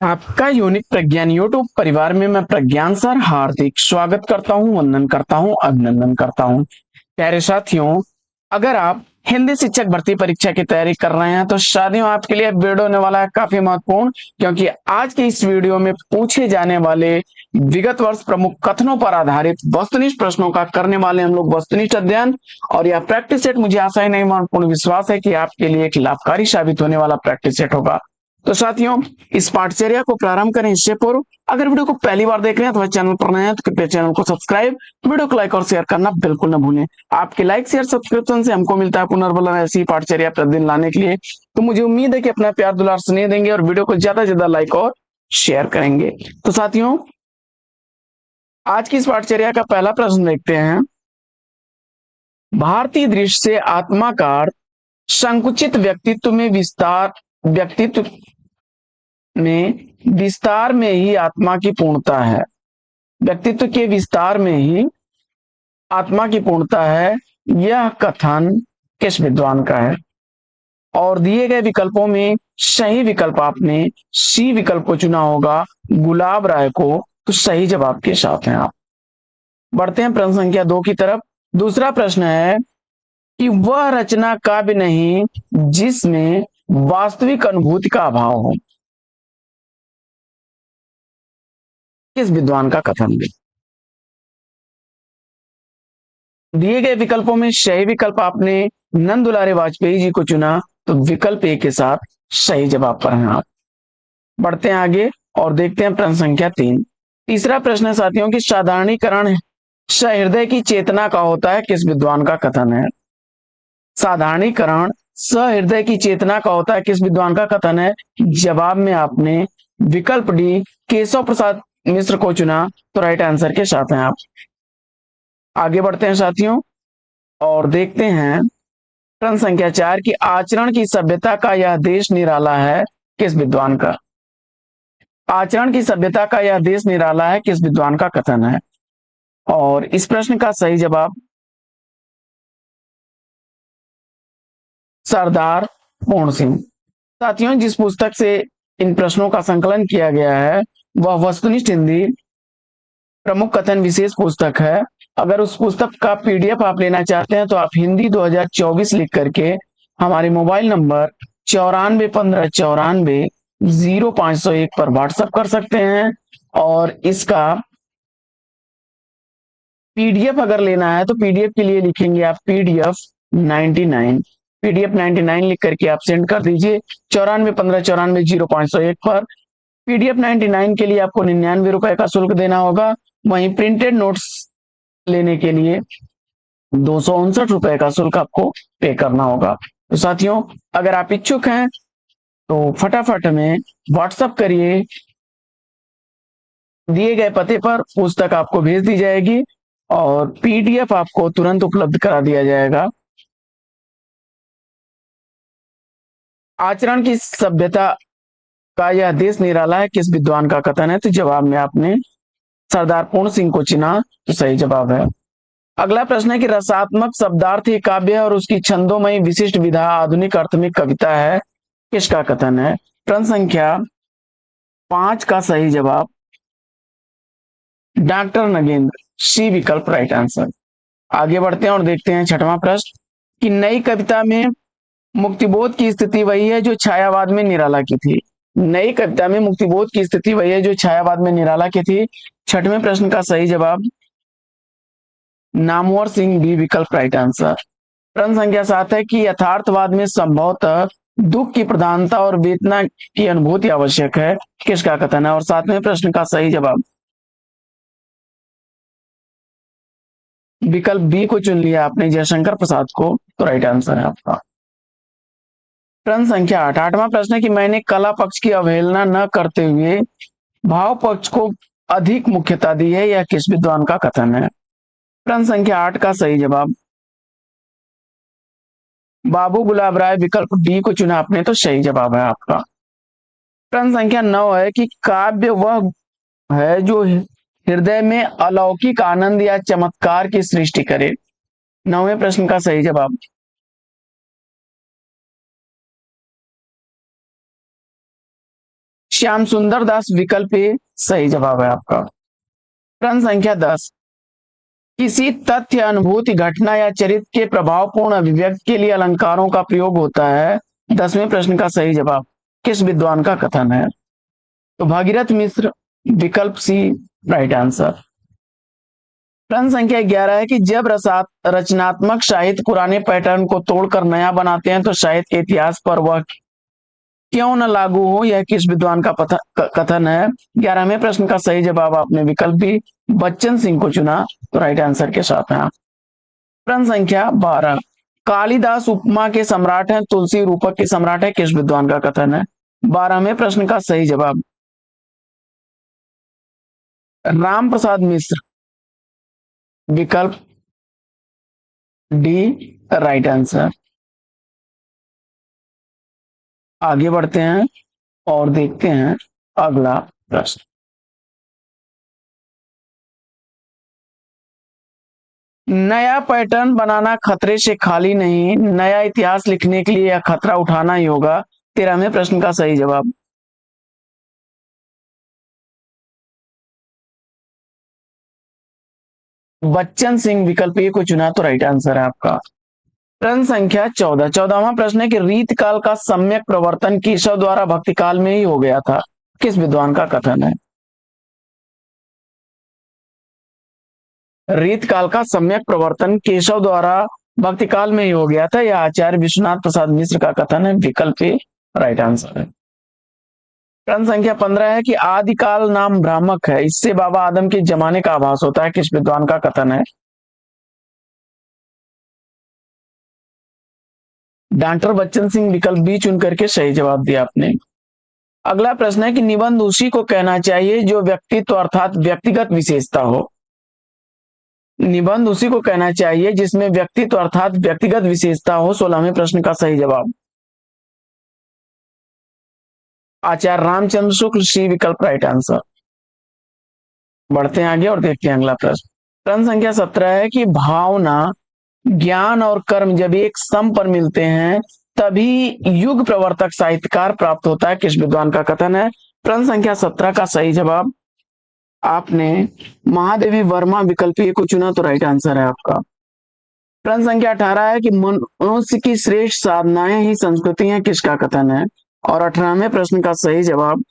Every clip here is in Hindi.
आपका यूनिक प्रज्ञान यूट्यूब परिवार में मैं प्रज्ञान सर हार्दिक स्वागत करता हूं, वंदन करता हूं, अभिनंदन करता हूं। प्यारे साथियों, अगर आप हिंदी शिक्षक भर्ती परीक्षा की तैयारी कर रहे हैं तो शादियों आपके लिए वीडियो होने वाला है काफी महत्वपूर्ण, क्योंकि आज की इस वीडियो में पूछे जाने वाले विगत वर्ष प्रमुख कथनों पर आधारित वस्तुनिष्ठ प्रश्नों का करने वाले हम लोग वस्तुनिष्ठ अध्ययन। और यह प्रैक्टिस सेट मुझे आशा ही नहीं पूर्ण विश्वास है कि आपके लिए एक लाभकारी साबित होने वाला प्रैक्टिस सेट होगा। तो साथियों, इस पाठचर्या को प्रारंभ करें इससे पूर्व अगर वीडियो को पहली बार देख रहे हैं तो चैनल पर नए हैं तो कृपया चैनल को सब्सक्राइब, वीडियो को लाइक और शेयर करना बिल्कुल न भूलें। आपके लाइक शेयर सब्सक्रिप्शन से हमको मिलता है पुनर्बल ऐसी पाठचर्या प्रतिदिन लाने के लिए। तो मुझे उम्मीद है कि अपना प्यार दुलार स्नेह देंगे और वीडियो को ज्यादा से ज्यादा लाइक और शेयर करेंगे। तो साथियों, आज की इस पाठचर्या का पहला प्रश्न देखते हैं। भारतीय दृष्टि से आत्माकार संकुचित व्यक्तित्व में ही आत्मा की पूर्णता है। व्यक्तित्व के विस्तार में ही आत्मा की पूर्णता है। यह कथन किस विद्वान का है? और दिए गए विकल्पों में सही विकल्प आपने सी विकल्प को चुना होगा, गुलाब राय को। तो सही जवाब के साथ हैं आप। बढ़ते हैं प्रश्न संख्या 2 की तरफ। दूसरा प्रश्न है कि वह रचना काव्य नहीं जिसमें वास्तविक अनुभूति का अभाव हो। किस विद्वान का कथन है? दिए गए विकल्पों में सही विकल्प आपने नंद दुलारे वाजपेयी जी को चुना, तो विकल्प ए के साथ सही जवाब पर हैं आप। बढ़ते हैं आगे और देखते हैं प्रश्न संख्या 3। तीसरा प्रश्न है साथियों की साधारणीकरण सहृदय की चेतना का होता है। किस विद्वान का कथन है? साधारणीकरण सहृदय की चेतना का होता है। किस विद्वान का कथन है? जवाब में आपने विकल्प डी केशव प्रसाद मिश्र को चुना, तो राइट आंसर के साथ हैं आप। आगे बढ़ते हैं साथियों और देखते हैं प्रश्न संख्या 4 की आचरण की सभ्यता का यह देश निराला है। किस विद्वान का? आचरण की सभ्यता का यह देश निराला है, किस विद्वान का कथन है? और इस प्रश्न का सही जवाब सरदार पूर्ण सिंह। साथियों, जिस पुस्तक से इन प्रश्नों का संकलन किया गया है वह वस्तुनिष्ठ हिंदी प्रमुख कथन विशेष पुस्तक है। अगर उस पुस्तक का पीडीएफ आप लेना चाहते हैं तो आप हिंदी 2024 लिख करके हमारे मोबाइल नंबर 9415940501 पर व्हाट्सएप कर सकते हैं। और इसका पीडीएफ अगर लेना है तो पीडीएफ के लिए लिखेंगे आप पीडीएफ 99 लिख करके आप सेंड कर दीजिए 9415940501 पर। पीडीएफ 99 के लिए आपको 99 रुपए का शुल्क देना होगा। वहीं प्रिंटेड नोट्स लेने के लिए 259 रुपए का शुल्क आपको पे करना होगा। तो साथियों, अगर आप इच्छुक हैं तो फटाफट में व्हाट्सएप करिए, दिए गए पते पर पुस्तक आपको भेज दी जाएगी और पीडीएफ आपको तुरंत उपलब्ध करा दिया जाएगा। आचरण की सभ्यता का यह देश निराला है, किस विद्वान का कथन है? तो जवाब में आपने सरदार पूर्ण सिंह को चुना, तो सही जवाब है। अगला प्रश्न है कि रसात्मक शब्दार्थ ही काव्य है और उसकी छंदोमयी विशिष्ट विधा आधुनिक अर्थ में कविता है। किसका कथन है? प्रश्न संख्या 5 का सही जवाब डॉक्टर नगेंद्र, सी विकल्प राइट आंसर। आगे बढ़ते हैं और देखते हैं छठवां प्रश्न कि नई कविता में मुक्तिबोध की स्थिति वही है जो छायावाद में निराला की थी। नई कविता में मुक्तिबोध की स्थिति वही है जो छायावाद में निराला की थी। छठवें प्रश्न का सही जवाब नामवर सिंह, बी विकल्प राइट आंसर। प्रश्न संख्या 7 है कि यथार्थवाद में संभवतः दुख की प्रधानता और वेदना की अनुभूति आवश्यक है। किसका कथन है? और 7वें प्रश्न का सही जवाब विकल्प बी को चुन लिया आपने, जयशंकर प्रसाद को, तो राइट आंसर है आपका। प्रश्न संख्या 8, 8वां प्रश्न है कि मैंने कला पक्ष की अवहेलना न करते हुए भाव पक्ष को अधिक मुख्यता दी है, यह किस विद्वान का कथन है? प्रश्न संख्या 8 का सही जवाब बाबू गुलाब राय, विकल्प डी को चुना आपने, तो सही जवाब है आपका। प्रश्न संख्या 9 है कि काव्य वह है जो हृदय में अलौकिक आनंद या चमत्कार की सृष्टि करे। 9वें प्रश्न का सही जवाब श्याम सुंदर दास विकल्प ए सही जवाब है आपका। प्रश्न संख्या 10, किसी तथ्य, अनुभूति, घटना या चरित्र के प्रभावपूर्ण अभिव्यक्ति के लिए अलंकारों का प्रयोग होता है। 10वें प्रश्न का सही जवाब किस विद्वान का कथन है? तो भागीरथ मिश्र, विकल्प सी राइट आंसर। प्रश्न संख्या 11 है कि जब रचनात्मक साहित्य पुराने पैटर्न को तोड़कर नया बनाते हैं तो साहित्य के इतिहास पर वह क्यों न लागू हो, यह किस विद्वान का कथन है? 11वें प्रश्न का सही जवाब आपने विकल्प बी बच्चन सिंह को चुना, तो राइट आंसर के साथ है। प्रश्न संख्या 12, कालिदास उपमा के सम्राट हैं, तुलसी रूपक के सम्राट है, किस विद्वान का कथन है? 12वें प्रश्न का सही जवाब राम प्रसाद मिश्र, विकल्प डी राइट आंसर। आगे बढ़ते हैं और देखते हैं अगला प्रश्न। नया पैटर्न बनाना खतरे से खाली नहीं, नया इतिहास लिखने के लिए यह खतरा उठाना ही होगा। 13वें प्रश्न का सही जवाब बच्चन सिंह, विकल्प ए को चुना, तो राइट आंसर है आपका। प्रश्न संख्या 14, 14वां प्रश्न है कि रीत काल का सम्यक प्रवर्तन केशव द्वारा भक्ति काल में ही हो गया था, किस विद्वान का कथन है? रीत काल का सम्यक प्रवर्तन केशव द्वारा भक्ति काल में ही हो गया था, यह आचार्य विश्वनाथ प्रसाद मिश्र का कथन है, विकल्प ए राइट आंसर है। प्रश्न संख्या 15 है कि आदिकाल नाम भ्रामक है, इससे बाबा आदम के जमाने का आभास होता है, किस विद्वान का कथन है? डॉक्टर बच्चन सिंह, विकल्प बी चुन करके सही जवाब दिया आपने। अगला प्रश्न है कि निबंध उसी को कहना चाहिए जो व्यक्तित्व अर्थात व्यक्तिगत विशेषता हो। निबंध उसी को कहना चाहिए जिसमें व्यक्तित्व अर्थात व्यक्तिगत विशेषता हो। 16वें प्रश्न का सही जवाब आचार्य रामचंद्र शुक्ल, सी विकल्प राइट आंसर। बढ़ते हैं आगे और देखते हैं अगला प्रश्न। प्रश्न संख्या 17 है कि भावना, ज्ञान और कर्म जब एक सम पर मिलते हैं तभी युग प्रवर्तक साहित्यकार प्राप्त होता है, किस विद्वान का कथन है? प्रश्न संख्या 17 का सही जवाब आपने महादेवी वर्मा, विकल्प ए को चुना, तो राइट आंसर है आपका। प्रश्न संख्या 18 है कि मनुष्य की श्रेष्ठ साधनाएं ही संस्कृति है, किसका कथन है? और 18वें प्रश्न का सही जवाब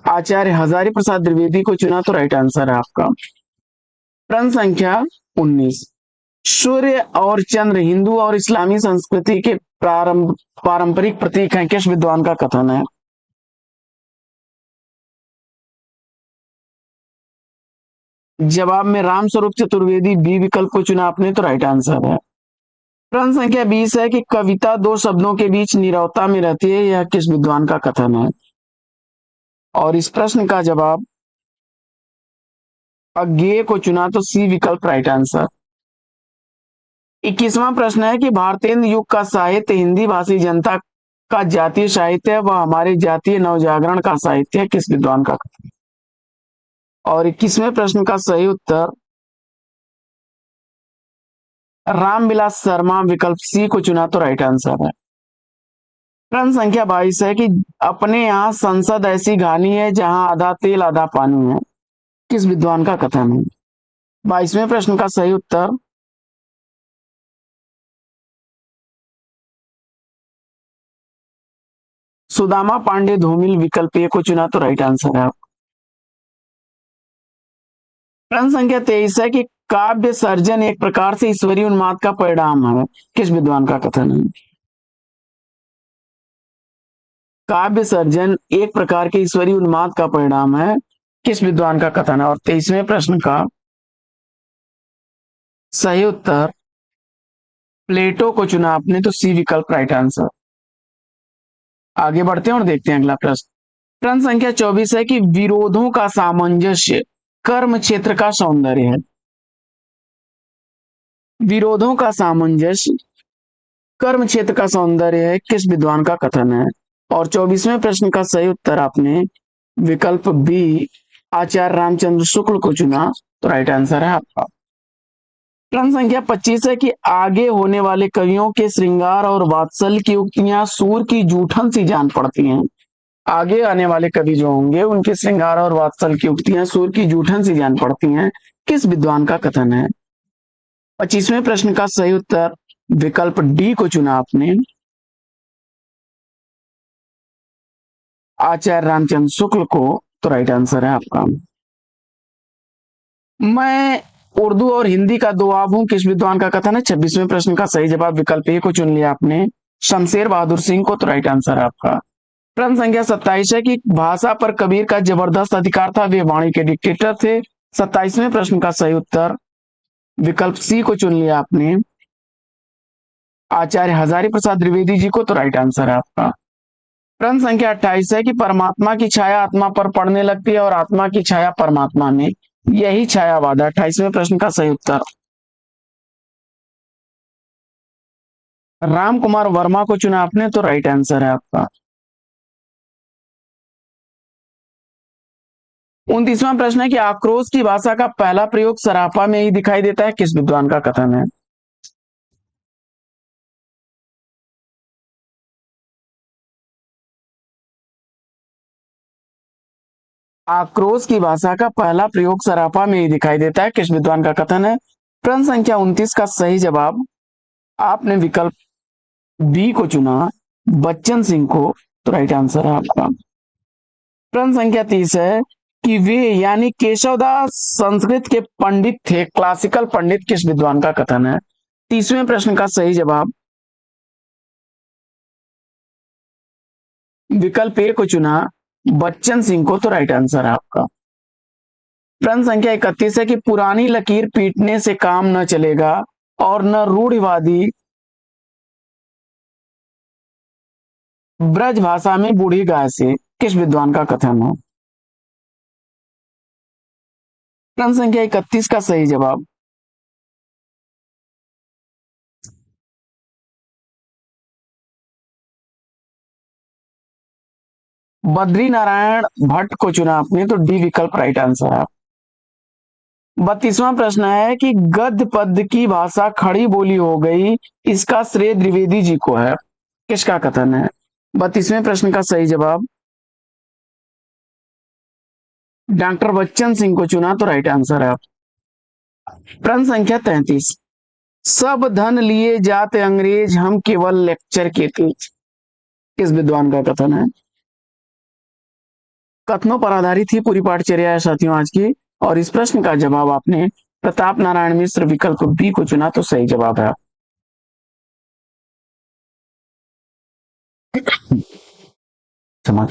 आचार्य हजारी प्रसाद द्विवेदी को चुना, तो राइट आंसर है आपका। प्रश्न संख्या 19, सूर्य और चंद्र हिंदू और इस्लामी संस्कृति के पारंपरिक प्रतीक हैं, किस विद्वान का कथन है? जवाब में राम स्वरूप चतुर्वेदी, बी विकल्प को चुना आपने, तो राइट आंसर है। प्रश्न संख्या 20 है कि कविता दो शब्दों के बीच नीरवता में रहती है, यह किस विद्वान का कथन है? और इस प्रश्न का जवाब अज्ञेय को चुना, तो सी विकल्प राइट आंसर। 21वां प्रश्न है कि भारतीय युग का साहित्य हिंदी भाषी जनता का जातीय साहित्य है, वह हमारे जातीय नवजागरण का साहित्य है, किस विद्वान का कथन? और 21वें प्रश्न का सही उत्तर रामविलास शर्मा, विकल्प सी को चुना, तो राइट आंसर है। प्रश्न संख्या 22 है कि अपने यहाँ संसद ऐसी घानी है जहां आधा तेल आधा पानी है, किस विद्वान का कथन है? 22वें प्रश्न का सही उत्तर सुदामा पांडे धूमिल, विकल्प ए को चुना, तो राइट आंसर है। प्रश्न संख्या 23 है कि काव्य सर्जन एक प्रकार से ईश्वरीय उन्माद का परिणाम है, किस विद्वान का कथन है? काव्य सर्जन एक प्रकार के ईश्वरीय उन्माद का परिणाम है, किस विद्वान का कथन है? और 23वें प्रश्न का सही उत्तर प्लेटो को चुना आपने, तो सी विकल्प राइट आंसर। आगे बढ़ते हैं और देखते हैं अगला प्रश्न। प्रश्न संख्या 24 है कि विरोधों का सामंजस्य कर्म क्षेत्र का सौंदर्य है। विरोधों का सामंजस्य कर्म क्षेत्र का सौंदर्य है, किस विद्वान का कथन है? और 24वें प्रश्न का सही उत्तर आपने विकल्प बी आचार्य रामचंद्र शुक्ल को चुना, तो राइट आंसर है आपका। प्रश्न संख्या 25 है कि आगे होने वाले कवियों के श्रृंगार और वात्सल्य की उक्तियां सूर की जूठन सी जान पड़ती हैं। आगे आने वाले कवि जो होंगे उनके श्रृंगार और वात्सल्य की उक्तियां सूर की जूठन सी जान पड़ती हैं, किस विद्वान का कथन है? 25वें प्रश्न का सही उत्तर विकल्प डी को चुना आपने, आचार्य रामचंद्र शुक्ल को। तो राइट आंसर है आपका। मैं उर्दू और हिंदी का दोआब हूं, किस विद्वान का कथन है? 26वें प्रश्न का सही जवाब विकल्प ए को चुन लिया आपने, शमशेर बहादुर सिंह को। तो राइट आंसर है आपका। प्रश्न संख्या 27 है कि भाषा पर कबीर का जबरदस्त अधिकार था, वे वाणी के डिक्टेटर थे। 27वें प्रश्न का सही उत्तर विकल्प सी को चुन लिया आपने, आचार्य हजारी प्रसाद द्विवेदी जी को। तो राइट आंसर है आपका। प्रश्न संख्या 28 है कि परमात्मा की छाया आत्मा पर पड़ने लगती है और आत्मा की छाया परमात्मा में, यही छायावाद है। 28वें प्रश्न का सही उत्तर राम कुमार वर्मा को चुना आपने। तो राइट आंसर है आपका। 29वां प्रश्न है कि आक्रोश की भाषा का पहला प्रयोग सराफा में ही दिखाई देता है, किस विद्वान का कथन है? आक्रोश की भाषा का पहला प्रयोग सराफा में ही दिखाई देता है, किस विद्वान का कथन है? प्रश्न संख्या 29 का सही जवाब आपने विकल्प बी को चुना, बच्चन सिंह को। तो राइट आंसर है आपका। प्रश्न संख्या 30 है कि वे यानी केशवदास संस्कृत के पंडित थे, क्लासिकल पंडित, किस विद्वान का कथन है? 30वें प्रश्न का सही जवाब विकल्प ए को चुना, बच्चन सिंह को। तो राइट आंसर है आपका। प्रश्न संख्या 31 है कि पुरानी लकीर पीटने से काम न चलेगा और न रूढ़िवादी ब्रज भाषा में बूढ़ी गाय से, किस विद्वान का कथन है? प्रश्न संख्या 31 का सही जवाब बद्री नारायण भट्ट को चुना आपने। तो डी विकल्प राइट आंसर है। 32वां प्रश्न है कि गद्य पद्य की भाषा खड़ी बोली हो गई, इसका श्रेय द्विवेदी जी को है, किसका कथन है? 32वें प्रश्न का सही जवाब डॉक्टर बच्चन सिंह को चुना। तो राइट आंसर है। प्रश्न संख्या 33, सब धन लिए जाते अंग्रेज, हम केवल लेक्चर के तेज, किस विद्वान का कथन है? कथनों पर आधारित ही पूरी पाठचर्या है साथियों आज की, और इस प्रश्न का जवाब आपने प्रताप नारायण मिश्र विकल्प बी को चुना। तो सही जवाब है। समझ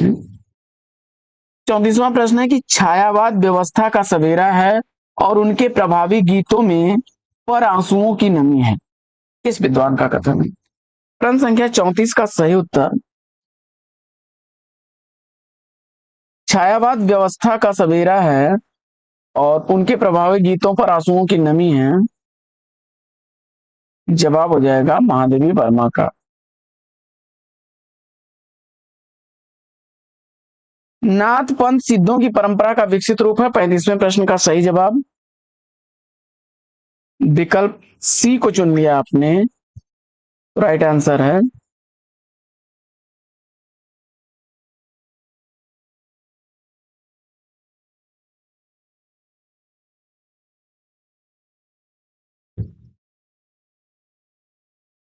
34वां प्रश्न है कि छायावाद व्यवस्था का सवेरा है और उनके प्रभावी गीतों में पर आंसुओं की नमी है, किस विद्वान का कथन है? प्रश्न संख्या 34 का सही उत्तर छायावाद व्यवस्था का सवेरा है और उनके प्रभावी गीतों पर आंसुओं की नमी है, जवाब हो जाएगा महादेवी वर्मा का। नाथ पंथ सिद्धों की परंपरा का विकसित रूप है, 35वें प्रश्न का सही जवाब विकल्प सी को चुन लिया आपने। राइट आंसर है।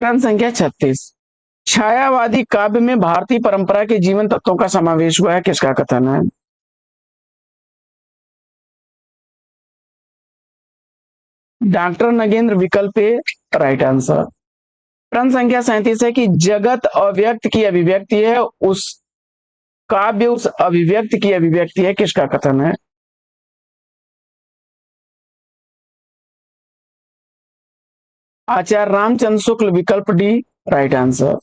प्रश्न संख्या 36, छायावादी काव्य में भारतीय परंपरा के जीवन तत्वों का समावेश हुआ है, किसका कथन है? डॉक्टर नगेंद्र विकल्प ए राइट आंसर। प्रश्न संख्या 37 है कि जगत अव्यक्त की अभिव्यक्ति है, उस काव्य उस अभिव्यक्ति की अभिव्यक्ति है, किसका कथन है? आचार्य रामचंद्र शुक्ल विकल्प डी राइट आंसर।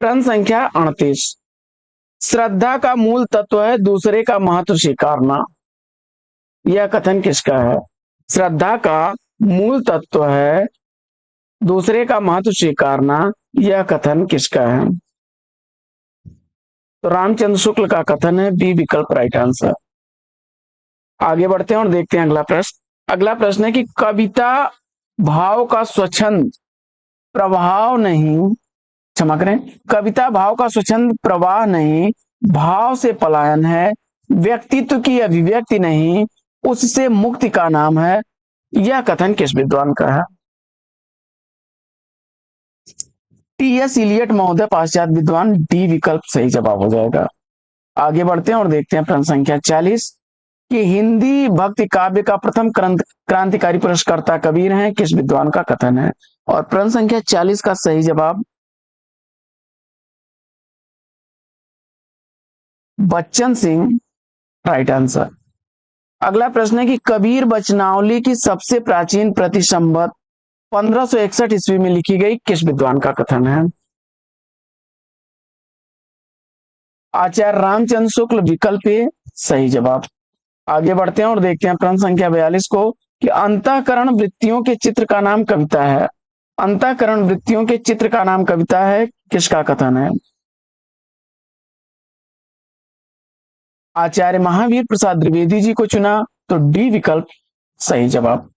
प्रश्न संख्या 38, श्रद्धा का मूल तत्व है दूसरे का महत्व स्वीकारना, यह कथन किसका है? श्रद्धा का मूल तत्व है दूसरे का महत्व स्वीकारना, यह कथन किसका है? तो रामचंद्र शुक्ल का कथन है, बी विकल्प राइट आंसर। आगे बढ़ते हैं और देखते हैं अगला प्रश्न। अगला प्रश्न है कि कविता भाव का स्वच्छंद प्रभाव नहीं, क्षमा करें, कविता भाव का स्वच्छंद प्रवाह नहीं, भाव से पलायन है, व्यक्तित्व की अभिव्यक्ति नहीं, उससे मुक्ति का नाम है। यह कथन किस विद्वान का है? टी.एस. इलियट महोदय, पाश्चात्य विद्वान। डी विकल्प सही जवाब हो जाएगा। आगे बढ़ते हैं और देखते हैं प्रश्न संख्या 40 कि हिंदी भक्ति काव्य का प्रथम क्रांतिकारी पुरस्कर्ता कबीर हैं, किस विद्वान का कथन है? और प्रश्न संख्या 40 का सही जवाब बच्चन सिंह, राइट आंसर। अगला प्रश्न है कि कबीर वचनावली की सबसे प्राचीन प्रति संवत 1561 ईस्वी में लिखी गई, किस विद्वान का कथन है? आचार्य रामचंद्र शुक्ल, विकल्प ए सही जवाब। आगे बढ़ते हैं और देखते हैं प्रश्न संख्या 42 को कि अंतःकरण वृत्तियों के चित्र का नाम कविता है। अंतःकरण वृत्तियों के चित्र का नाम कविता है, किसका कथन है? आचार्य महावीर प्रसाद द्विवेदी जी को चुना, तो डी विकल्प सही जवाब।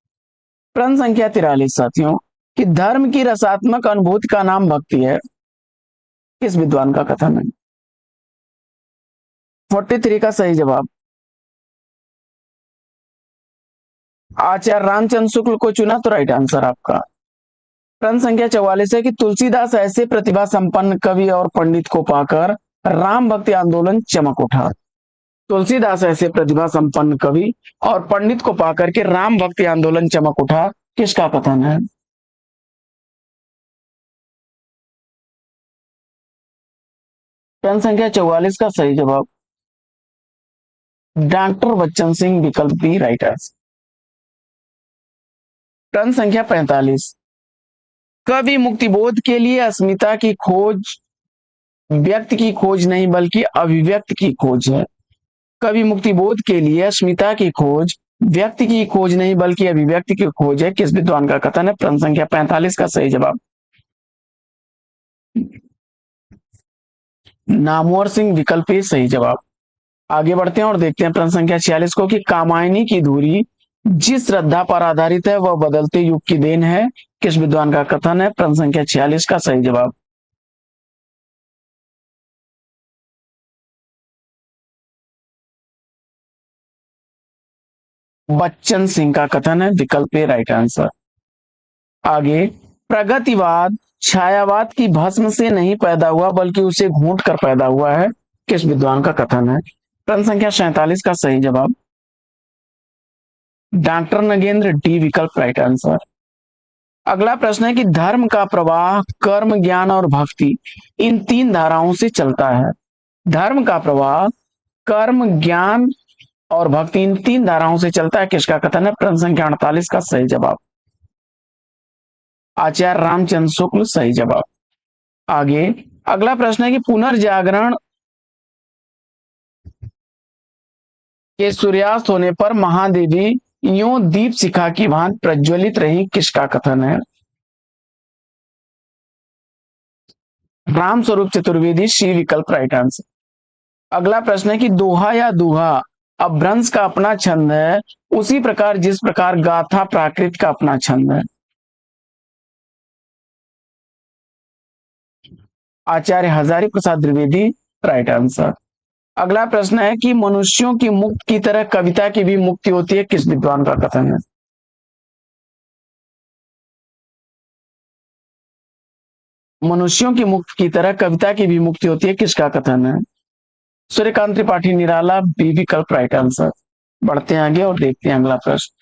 प्रश्न संख्या 43 साथियों कि धर्म की रसात्मक अनुभूति का नाम भक्ति है, किस विद्वान का कथन है? 43 का सही जवाब आचार्य रामचंद्र शुक्ल को चुना, तो राइट आंसर आपका। प्रश्न संख्या 44 है कि तुलसीदास ऐसे प्रतिभा संपन्न कवि और पंडित को पाकर राम भक्ति आंदोलन चमक उठा। तुलसीदास ऐसे प्रतिभा संपन्न कवि और पंडित को पाकर के राम भक्ति आंदोलन चमक उठा, किसका कथन है? प्रश्न संख्या 44 का सही जवाब डॉक्टर बच्चन सिंह, विकल्प बी राइट आंसर। प्रश्न संख्या 45 कवि मुक्तिबोध के लिए अस्मिता की खोज व्यक्ति की खोज नहीं बल्कि अभिव्यक्ति की खोज है। कवि मुक्तिबोध के लिए अस्मिता की खोज व्यक्ति की खोज नहीं बल्कि अभिव्यक्ति की खोज है, किस विद्वान का कथन है? प्रश्न संख्या 45 का सही जवाब नामवर सिंह, विकल्प ए सही जवाब। आगे बढ़ते हैं और देखते हैं प्रश्न संख्या 46 को कि कामायनी की धुरी जिस श्रद्धा पर आधारित है वह बदलते युग की देन है, किस विद्वान का कथन है? प्रश्न संख्या 46 का सही जवाब बच्चन सिंह का कथन है, विकल्प ए राइट आंसर। आगे प्रगतिवाद छायावाद की भस्म से नहीं पैदा हुआ बल्कि उसे घूंट कर पैदा हुआ है, किस विद्वान का कथन है? प्रश्न संख्या 47 का सही जवाब डॉक्टर नगेंद्र, डी विकल्प राइट आंसर। अगला प्रश्न है कि धर्म का प्रवाह कर्म, ज्ञान और भक्ति इन तीन धाराओं से चलता है। धर्म का प्रवाह कर्म, ज्ञान और भक्ति इन तीन धाराओं से चलता है, किसका कथन है? प्रश्न संख्या 48 का सही जवाब आचार्य रामचंद्र शुक्ल, सही जवाब। आगे अगला प्रश्न है कि पुनर्जागरण के सूर्यास्त होने पर महादेवी यूं दीप शिखा की भांति प्रज्वलित रही, किसका कथन है? राम स्वरूप चतुर्वेदी, सी विकल्प राइट आंसर। अगला प्रश्न है कि दोहा या दुहा अपभ्रंश का अपना छंद है उसी प्रकार जिस प्रकार गाथा प्राकृत का अपना छंद है। आचार्य हजारी प्रसाद द्विवेदी, राइट आंसर। अगला प्रश्न है कि मनुष्यों की मुक्ति की तरह कविता की भी मुक्ति होती है, किस विद्वान का कथन है? मनुष्यों की मुक्ति की तरह कविता की भी मुक्ति होती है, किसका कथन है? सूर्यकांत त्रिपाठी निराला, बी विकल्प राइट आंसर। बढ़ते हैं आगे और देखते हैं अगला प्रश्न।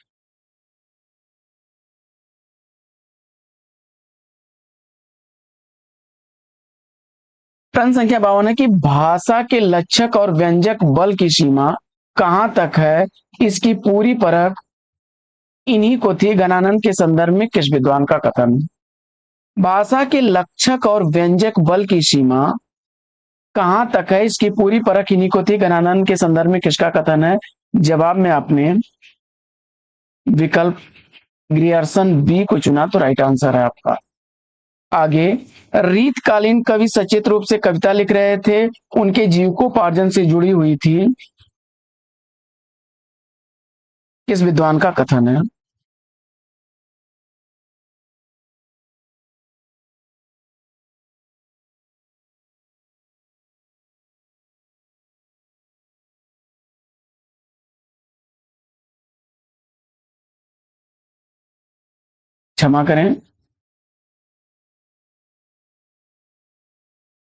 प्रश्न संख्या 52 है कि भाषा के लक्षक और व्यंजक बल की सीमा कहां तक है, इसकी पूरी परख इन्हीं को थी गणानंद के संदर्भ में, किस विद्वान का कथन है? भाषा के लक्षक और व्यंजक बल की सीमा कहां तक है, इसकी पूरी परख इन्हीं को थी गणानंद के संदर्भ में, किसका कथन है? जवाब में आपने विकल्प ग्रियर्सन बी को चुना, तो राइट आंसर है आपका। आगे रीतकालीन कवि सचेत रूप से कविता लिख रहे थे, उनके जीविकोपार्जन से जुड़ी हुई थी, किस विद्वान का कथन है? क्षमा करें।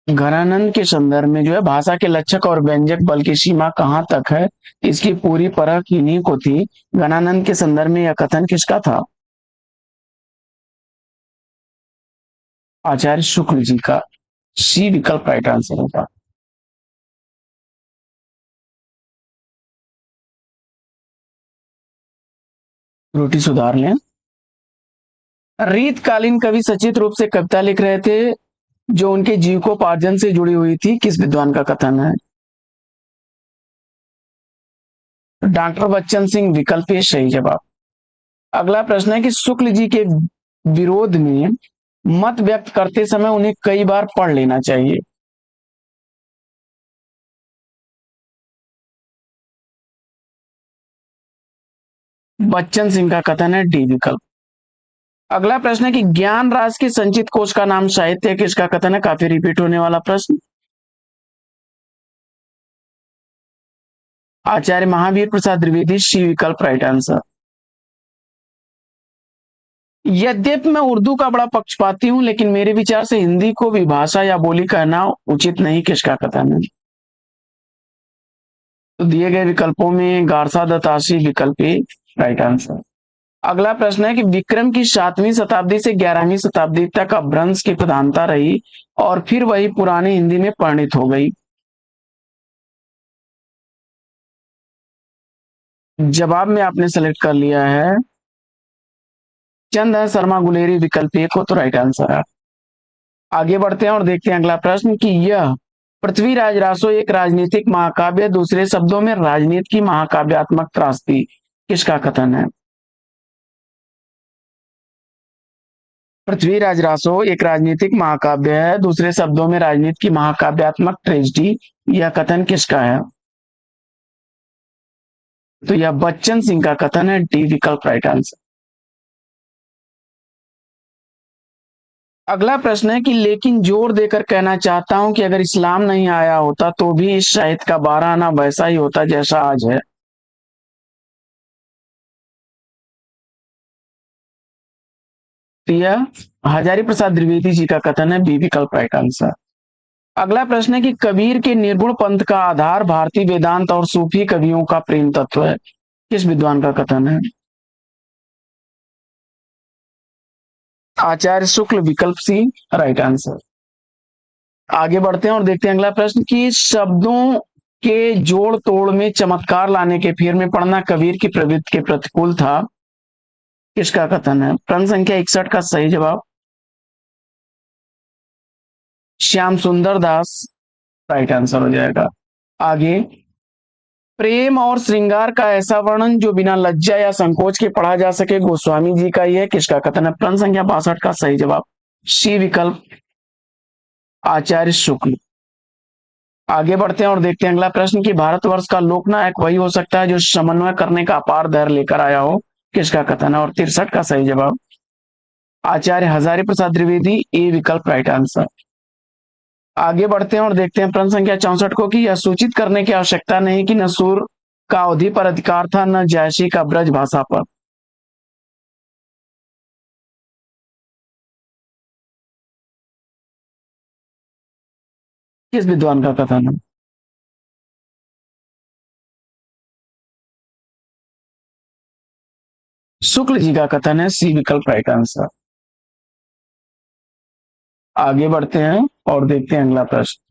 घनानंद के संदर्भ में जो है भाषा के लक्षक और व्यंजक बल की सीमा कहाँ तक है, इसकी पूरी परख इन्हीं को थी। घनानंद के संदर्भ में यह कथन किसका था? आचार्य शुक्ल जी का। सी विकल्प राइट आंसर होगा। त्रुटि सुधार लें। रीतकालीन कवि सचित रूप से कविता लिख रहे थे जो उनके जीविकोपार्जन से जुड़ी हुई थी, किस विद्वान का कथन है? डॉक्टर बच्चन सिंह विकल्प ये सही जवाब। अगला प्रश्न है कि शुक्ल जी के विरोध में मत व्यक्त करते समय उन्हें कई बार पढ़ लेना चाहिए। बच्चन सिंह का कथन है डी विकल्प। अगला प्रश्न है कि ज्ञान राज के संचित कोश का नाम साहित्य है, किसका कथन है? काफी रिपीट होने वाला प्रश्न। आचार्य महावीर प्रसाद द्विवेदी। सी विकल्प राइट आंसर। यद्यपि मैं उर्दू का बड़ा पक्षपाती हूं, लेकिन मेरे विचार से हिंदी को विभाषा या बोली कहना उचित नहीं, किसका कथन है? तो दिए गए विकल्पों में गारसा दत्तासी विकल्प ए राइट आंसर। अगला प्रश्न है कि विक्रम की 7वीं शताब्दी से 11वीं शताब्दी तक अपभ्रंश की प्रधानता रही और फिर वही पुरानी हिंदी में परिणित हो गई। जवाब में आपने सेलेक्ट कर लिया है चंद है शर्मा गुलेरी विकल्प ए को, तो राइट आंसर है। आगे बढ़ते हैं और देखते हैं अगला प्रश्न कि यह पृथ्वीराज रासो एक राजनीतिक महाकाव्य, दूसरे शब्दों में राजनीति की महाकाव्यात्मक त्रासदी, किसका कथन है? पृथ्वीराज रासो एक राजनीतिक महाकाव्य है, दूसरे शब्दों में राजनीति की महाकाव्यात्मक ट्रेजिडी, यह कथन किसका है? तो यह बच्चन सिंह का कथन है, डी विकल्प राइट आंसर। अगला प्रश्न है कि लेकिन जोर देकर कहना चाहता हूं कि अगर इस्लाम नहीं आया होता तो भी इस शायद का 12 आना वैसा ही होता जैसा आज है। तो यह हजारी प्रसाद द्विवेदी जी का कथन है, बी विकल्प राइट आंसर। अगला प्रश्न है कि कबीर के निर्गुण पंथ का आधार भारतीय वेदांत और सूफी कवियों का प्रेम तत्व है, किस विद्वान का कथन है? आचार्य शुक्ल विकल्प सी राइट आंसर। आगे बढ़ते हैं और देखते हैं अगला प्रश्न कि शब्दों के जोड़ तोड़ में चमत्कार लाने के फेर में पड़ना कबीर की प्रवृत्ति के प्रतिकूल था, किसका कथन है? प्रश्न संख्या 61 का सही जवाब श्याम सुंदर दास राइट आंसर हो जाएगा। आगे, प्रेम और श्रृंगार का ऐसा वर्णन जो बिना लज्जा या संकोच के पढ़ा जा सके गोस्वामी जी का यह, किसका कथन है? प्रश्न संख्या 62 का सही जवाब सी विकल्प आचार्य शुक्ल। आगे बढ़ते हैं और देखते हैं अगला प्रश्न कि भारतवर्ष का लोकनायक वही हो सकता है जो समन्वय करने का अपार धैर्य लेकर आया हो, किसका कथन है? और 63 का सही जवाब आचार्य हजारी प्रसाद द्विवेदी, ए विकल्प राइट आंसर। आगे बढ़ते हैं और देखते हैं प्रश्न संख्या 64 को कि यह सूचित करने की आवश्यकता नहीं कि नसूर का अवधि पर अधिकार था न जायसी का ब्रज भाषा पर। किस विद्वान का कथन है? शुक्ल जी का कथन है, सी विकल्प राइट आंसर। आगे बढ़ते हैं और देखते हैं अगला प्रश्न।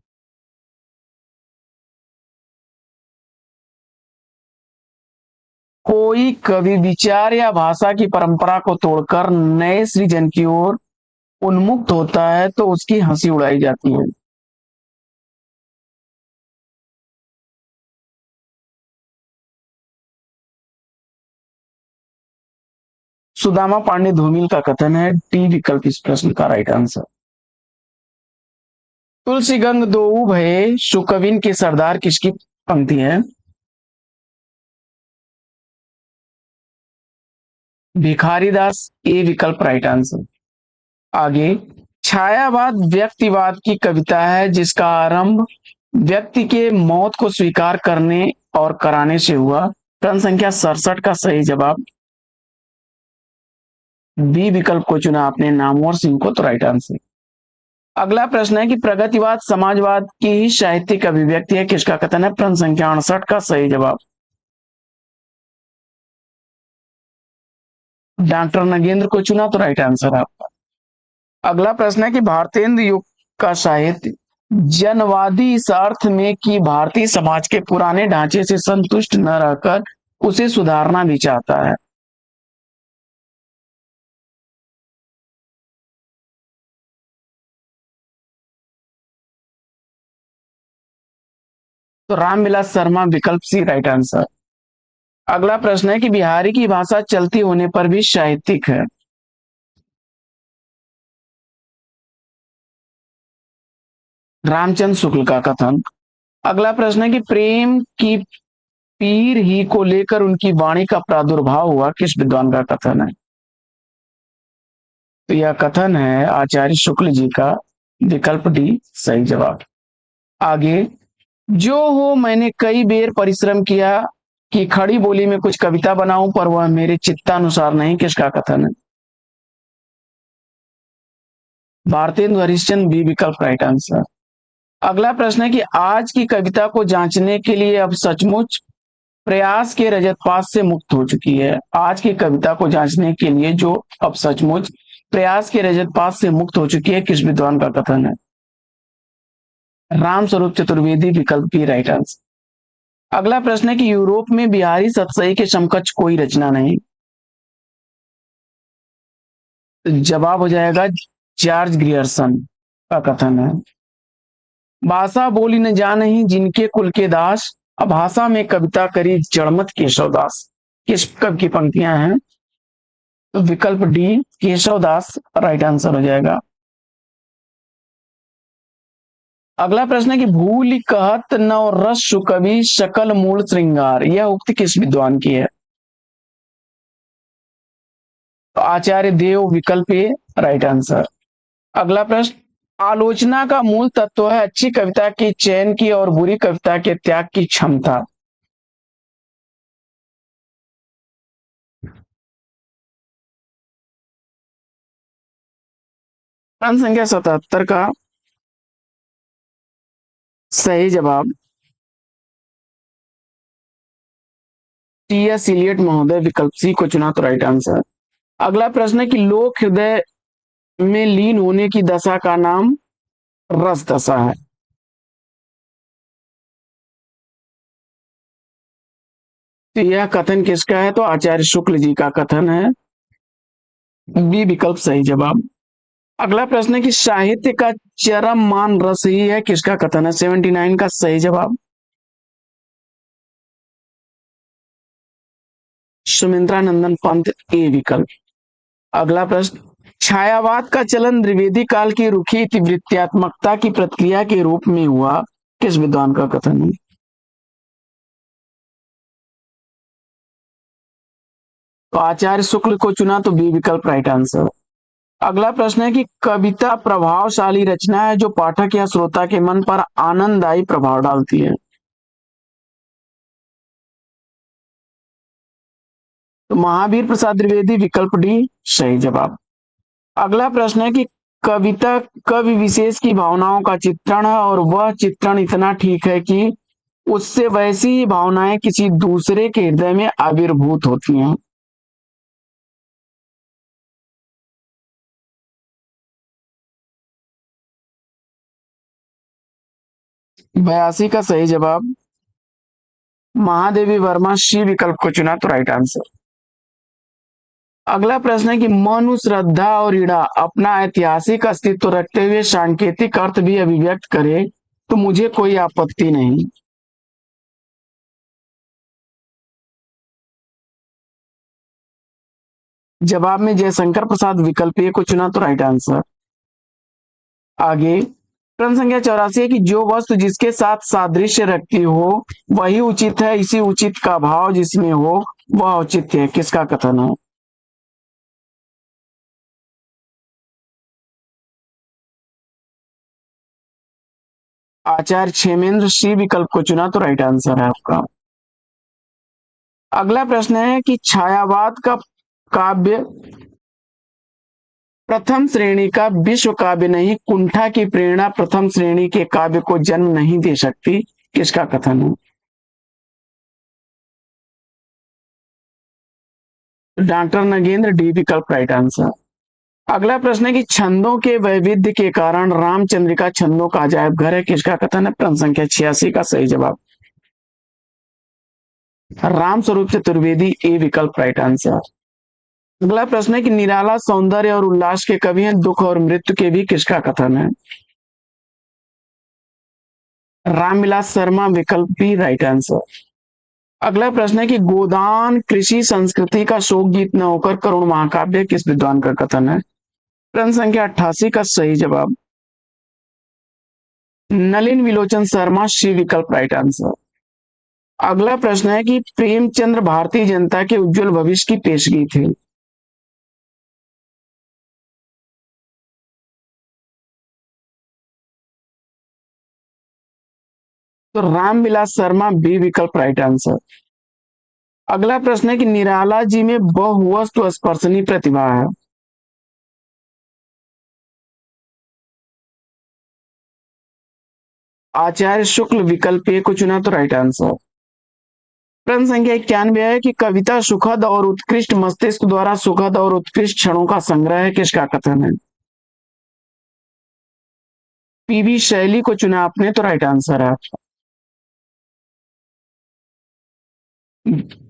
कोई कवि विचार या भाषा की परंपरा को तोड़कर नए सृजन की ओर उन्मुक्त होता है तो उसकी हंसी उड़ाई जाती है। सुदामा पांडे धूमिल का कथन है, डी विकल्प इस प्रश्न का राइट आंसर। तुलसी गंग दोऊ भये सुकविन के सरदार किसकी पंक्ति है? भिखारी दास, ए विकल्प राइट आंसर। आगे, छायावाद व्यक्तिवाद की कविता है जिसका आरंभ व्यक्ति के मौत को स्वीकार करने और कराने से हुआ। प्रश्न संख्या 67 का सही जवाब बी विकल्प को चुना आपने, नामवर सिंह को, तो राइट आंसर। अगला प्रश्न है कि प्रगतिवाद समाजवाद की ही साहित्यिक अभिव्यक्ति है, किसका कथन है? प्रश्न संख्या 68 का सही जवाब डॉक्टर नगेंद्र को चुना, तो राइट आंसर आपका। अगला प्रश्न है कि भारतेंद्र युग का साहित्य जनवादी इस अर्थ में कि भारतीय समाज के पुराने ढांचे से संतुष्ट न रहकर उसे सुधारना भी चाहता है। तो रामविलास शर्मा विकल्प सी राइट आंसर। अगला प्रश्न है कि बिहारी की भाषा चलती होने पर भी साहित्यिक है। रामचंद्र शुक्ल का कथन। अगला प्रश्न है कि प्रेम की पीर ही को लेकर उनकी वाणी का प्रादुर्भाव हुआ, किस विद्वान का कथन है? तो यह कथन है आचार्य शुक्ल जी का, विकल्प डी सही जवाब। आगे, जो हो मैंने कई बेर परिश्रम किया कि खड़ी बोली में कुछ कविता बनाऊं, पर वह मेरे चित्तानुसार नहीं, किसका कथन है? भारतेंदु हरिश्चंद्र बी विकल्प राइट आंसर। अगला प्रश्न है कि आज की कविता को जांचने के लिए अब सचमुच प्रयास के रजतपात से मुक्त हो चुकी है। आज की कविता को जांचने के लिए जो अब सचमुच प्रयास के रजतपात से मुक्त हो चुकी है, किस विद्वान का कथन है? राम स्वरूप चतुर्वेदी विकल्प बी राइट आंसर। अगला प्रश्न है कि यूरोप में बिहारी सतसई के समकक्ष कोई रचना नहीं। जवाब हो जाएगा जॉर्ज ग्रियर्सन का कथन है। भाषा बोली न जानही जिनके कुल के दास, अब भाषा में कविता करी जड़मत केशवदास, किस कवि की पंक्तियां हैं? तो विकल्प डी केशवदास राइट आंसर हो जाएगा। अगला प्रश्न है कि भूल कहत नव रस सुकवि सकल मूल श्रृंगार, यह उक्ति किस विद्वान की है? तो आचार्य देव विकल्प ए राइट आंसर। अगला प्रश्न, आलोचना का मूल तत्व है अच्छी कविता की चयन की और बुरी कविता के त्याग की क्षमता। प्रश्न संख्या 77 का सही जवाब टी एस इलियट महोदय विकल्प सी को चुना, तो राइट आंसर। अगला प्रश्न है कि लोक हृदय में लीन होने की दशा का नाम रस दशा है। तो यह कथन किसका है? तो आचार्य शुक्ल जी का कथन है, बी विकल्प सही जवाब। अगला प्रश्न है कि साहित्य का चरम मान रस ही है, किसका कथन है? 79 का सही जवाब सुमित्रा नंदन पंत ए विकल्प। अगला प्रश्न, छायावाद का चलन द्विवेदी काल की रुखी इतिवृत्तात्मकता की प्रक्रिया के रूप में हुआ, किस विद्वान का कथन है? तो आचार्य शुक्ल को चुना, तो बी विकल्प राइट आंसर। अगला प्रश्न है कि कविता प्रभावशाली रचना है जो पाठक या श्रोता के मन पर आनंददायी प्रभाव डालती है। तो महावीर प्रसाद द्विवेदी विकल्प डी सही जवाब। अगला प्रश्न है कि कविता कवि विशेष की भावनाओं का चित्रण है और वह चित्रण इतना ठीक है कि उससे वैसी ही भावनाएं किसी दूसरे के हृदय में आविर्भूत होती हैं। 82 का सही जवाब महादेवी वर्मा सी विकल्प को चुना, तो राइट आंसर। अगला प्रश्न है कि मनु श्रद्धा और ईड़ा अपना ऐतिहासिक अस्तित्व रखते हुए सांकेतिक अर्थ भी अभिव्यक्त करे तो मुझे कोई आपत्ति नहीं। जवाब में जयशंकर प्रसाद विकल्प ए को चुना, तो राइट आंसर। आगे, प्रश्न संख्या 84 है कि जो वस्तु जिसके साथ सादृश्य रखती हो वही उचित है, इसी उचित का भाव जिसमें हो वह औचित है, किसका कथन है? आचार्य क्षेमेंद्र सी विकल्प को चुना, तो राइट आंसर है आपका। अगला प्रश्न है कि छायावाद का काव्य प्रथम श्रेणी का विश्व काव्य नहीं, कुंठा की प्रेरणा प्रथम श्रेणी के काव्य को जन्म नहीं दे सकती, किसका कथन है? डॉक्टर नगेंद्र, डी विकल्प राइट आंसर। अगला प्रश्न है कि छंदों के वैविध्य के कारण रामचंद्रिका छंदों का अजायब घर है, किसका कथन है? प्रश्न संख्या 86 का सही जवाब राम स्वरूप चतुर्वेदी, ए विकल्प राइट आंसर। अगला प्रश्न है कि निराला सौंदर्य और उल्लास के कवि हैं, दुख और मृत्यु के भी, किसका कथन है? रामविलास शर्मा, विकल्प बी राइट आंसर। अगला प्रश्न है कि गोदान कृषि संस्कृति का शोक गीत न होकर करुण महाकाव्य, किस विद्वान का कथन है? प्रश्न संख्या 88 का सही जवाब नलिन विलोचन शर्मा, सी विकल्प राइट आंसर। अगला प्रश्न है कि प्रेमचंद्र भारतीय जनता के उज्जवल भविष्य की पेशगी थे। तो रामविलास शर्मा, बी विकल्प राइट आंसर। अगला प्रश्न है कि निराला जी में बहुवस्तु स्पर्शनीय प्रतिभा है। आचार्य शुक्ल, विकल्प ए को चुना तो राइट आंसर। प्रश्न संख्या 91 है कि कविता सुखद और उत्कृष्ट मस्तिष्क द्वारा सुखद और उत्कृष्ट क्षणों का संग्रह है, किसका कथन है? पीवी शैली को चुना आपने तो राइट आंसर है आपका।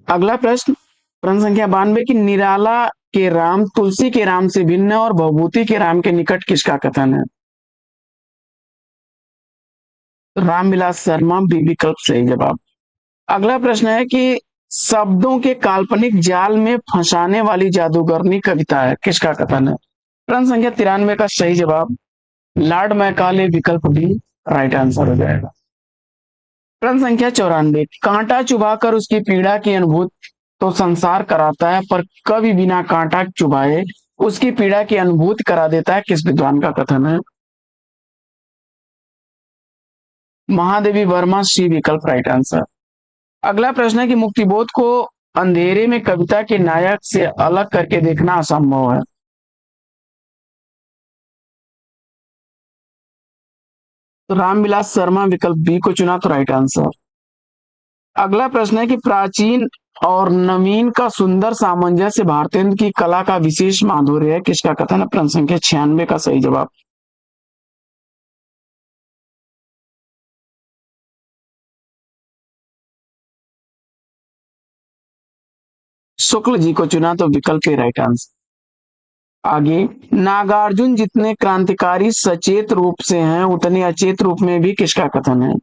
अगला प्रश्न, प्रश्न संख्या 92 की निराला के राम तुलसी के राम से भिन्न और भवभूति के राम के निकट, किसका कथन है? रामविलास शर्मा, बी विकल्प सही जवाब। अगला प्रश्न है कि शब्दों के काल्पनिक जाल में फंसाने वाली जादूगरनी कविता है, किसका कथन है? प्रश्न संख्या 93 का सही जवाब लॉर्ड मैकाले, विकल्प बी राइट आंसर हो जाएगा। प्रश्न संख्या 94, कांटा चुभाकर उसकी पीड़ा की अनुभूति तो संसार कराता है, पर कभी बिना कांटा चुभाए उसकी पीड़ा की अनुभूति करा देता है, किस विद्वान का कथन है? महादेवी वर्मा, सी विकल्प राइट आंसर। अगला प्रश्न है कि मुक्तिबोध को अंधेरे में कविता के नायक से अलग करके देखना असंभव है। तो रामविलास शर्मा, विकल्प बी को चुना तो राइट आंसर। अगला प्रश्न है कि प्राचीन और नवीन का सुंदर सामंजस्य भारतेंदु की कला का विशेष माधुर्य है, किसका कथन है? प्रश्न संख्या 96 का सही जवाब शुक्ल जी को चुना तो विकल्प के राइट आंसर। आगे, नागार्जुन जितने क्रांतिकारी सचेत रूप से हैं उतने अचेत रूप में भी, किसका कथन है?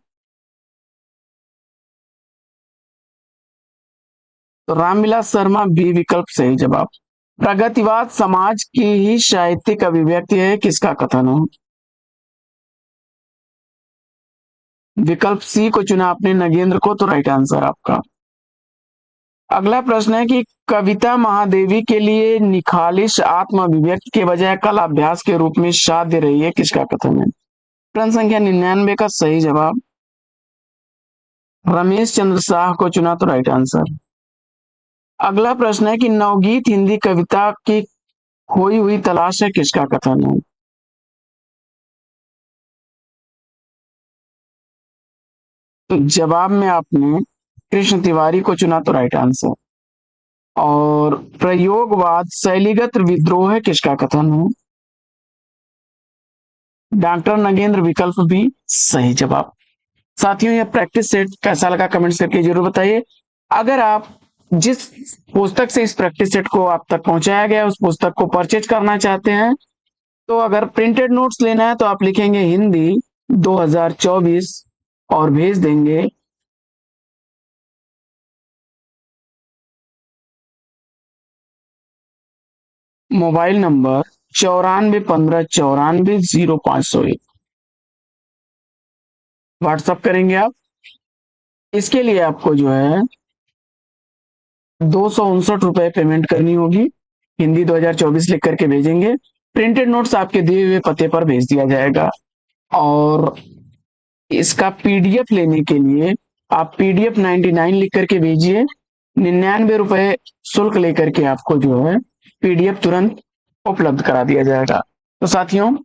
तो रामविलास शर्मा, बी विकल्प सही जवाब। प्रगतिवाद समाज की ही साहित्यिक अभिव्यक्ति है, किसका कथन है? विकल्प सी को चुना आपने नगेंद्र को तो राइट आंसर आपका। अगला प्रश्न है कि कविता महादेवी के लिए निखालिश आत्म अभिव्यक्ति के बजाय कला अभ्यास के रूप में साध्य रही है, किसका कथन है? प्रश्न संख्या 99 का सही जवाब रमेश चंद्र शाह को चुना तो राइट आंसर। अगला प्रश्न है कि नवगीत हिंदी कविता की खोई हुई तलाश है, किसका कथन है? तो जवाब में आपने कृष्ण तिवारी को चुना तो राइट आंसर। और प्रयोगवाद शैलीगत विद्रोह है, किसका कथन है? डॉक्टर नगेंद्र, विकल्प बी सही जवाब। साथियों, यह प्रैक्टिस सेट कैसा लगा कमेंट्स करके जरूर बताइए। अगर आप जिस पुस्तक से इस प्रैक्टिस सेट को आप तक पहुंचाया गया उस पुस्तक को परचेज करना चाहते हैं, तो अगर प्रिंटेड नोट्स लेना है तो आप लिखेंगे हिंदी 2024 और भेज देंगे मोबाइल नंबर 9415940501। व्हाट्सअप करेंगे आप। इसके लिए आपको जो है 259 रुपए पेमेंट करनी होगी। हिंदी 2024 लिख करके भेजेंगे। प्रिंटेड नोट्स आपके दिए हुए पते पर भेज दिया जाएगा। और इसका पीडीएफ लेने के लिए आप पीडीएफ 99 लिख करके भेजिए। 99 रुपए शुल्क लेकर के आपको जो है पीडीएफ तुरंत उपलब्ध करा दिया जाएगा। तो साथियों,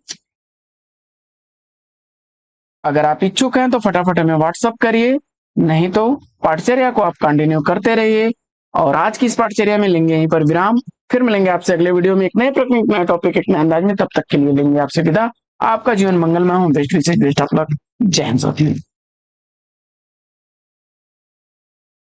अगर आप इच्छुक हैं तो फटाफट हमें व्हाट्सअप करिए, नहीं तो पाठचर्या को आप कंटिन्यू करते रहिए। और आज की इस पाठचर्या में लेंगे यहीं पर विराम। फिर मिलेंगे आपसे अगले वीडियो में एक नए प्रश्न, एक नया टॉपिक, एक नए अंदाज में। तब तक के लिए लेंगे आपसे विदा। आपका जीवन मंगलमय हो। बेस्ट विशेष, बेस्ट ऑफ लक। जय हिंद साथियों।